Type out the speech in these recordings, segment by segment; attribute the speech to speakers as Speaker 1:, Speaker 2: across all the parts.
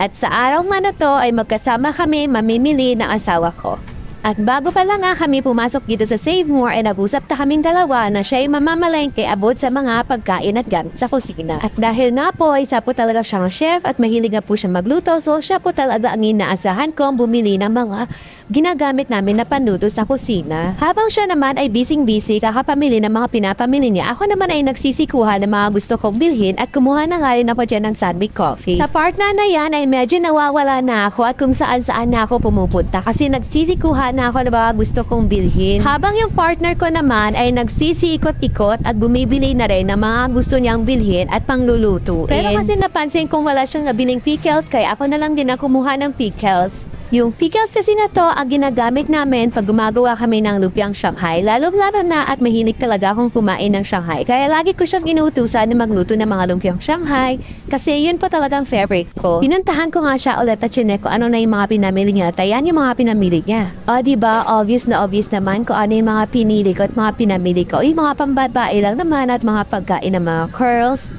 Speaker 1: At sa araw nga na to ay magkasama kami mamimili ng asawa ko. At bago pa lang nga kami pumasok dito sa Save More ay nag-usap na kaming dalawa na siya ay mamamalengke abot sa mga pagkain at gamit sa kusina. At dahil nga po isa po talaga siyang chef at mahilig nga po siya magluto, so siya po talaga ang inaasahan kong bumili ng mga ginagamit namin na panluto sa kusina. Habang siya naman ay busy kakapamili ng mga pinapamili niya, ako naman ay nagsisikuha ng mga gusto kong bilhin at kumuha na nga rin ako dyan ng Sandwich Coffee. Sa part na yan ay medyo nawawala na ako at kung saan na ako pumupunta kasi nagsisikuha na ako ng mga gusto kong bilhin. Habang yung partner ko naman ay nagsisikot-ikot at bumibili na rin ng mga gusto niyang bilhin at panglulutuin. Pero kasi napansin kong wala siyang nabiling pickles kaya ako na lang din ang kumuha ng pickles. Yung pickles kasi na to ang ginagamit namin pag gumagawa kami ng lumpiang Shanghai. Lalo-lalo na at mahilig talaga akong kumain ng Shanghai. Kaya lagi ko siyang inuutusan na magluto ng mga lumpiang Shanghai kasi yun po talagang favorite ko. Pinuntahan ko nga siya ulit at chinek ko ano na yung mga pinamili niya. At ayan yung mga pinamili niya. O diba, obvious na obvious naman kung ano yung mga pinili ko at mga pinamili ko. Yung mga pambabae lang naman at mga pagkain ng mga curls.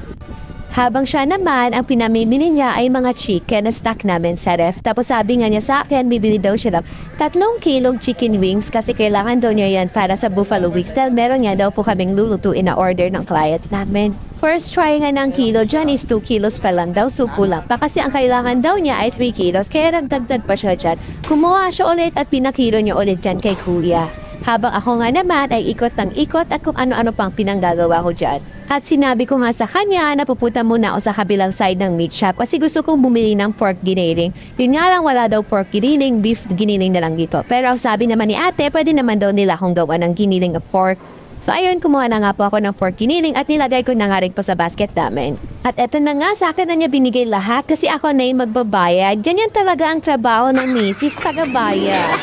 Speaker 1: Habang siya naman, ang pinamimili niya ay mga chicken na stock namin sa ref. Tapos sabi nga niya sa akin, bibili daw siya ng 3 kilong chicken wings kasi kailangan daw niya yan para sa buffalo wings dahil meron niya daw po kaming lulutuin na order ng client namin. First try nga ng kilo dyan is 2 kilos pa lang daw, so kulang pa kasi ang kailangan daw niya ay 3 kilos kaya nagdagdag pa siya dyan. Kumuha siya ulit at pinakilo niya ulit dyan kay kuya. Habang ako nga naman ay ikot ng ikot at kung ano-ano pang pinanggagawa ko dyan. At sinabi ko nga sa kanya na pupunta muna ako sa kabilang side ng meat shop kasi gusto kong bumili ng pork giniling. Yun nga lang wala daw pork giniling, beef giniling na lang dito. Pero sabi naman ni ate, pwede naman daw nila akong gawa ng giniling of pork. So ayun, kumuha na nga po ako ng pork giniling at nilagay ko na nga rin po sa basket namin. At eto na nga, sa akin na niya binigay lahat kasi ako na yung magbabayad. Ganyan talaga ang trabaho ng misis, tagabayad.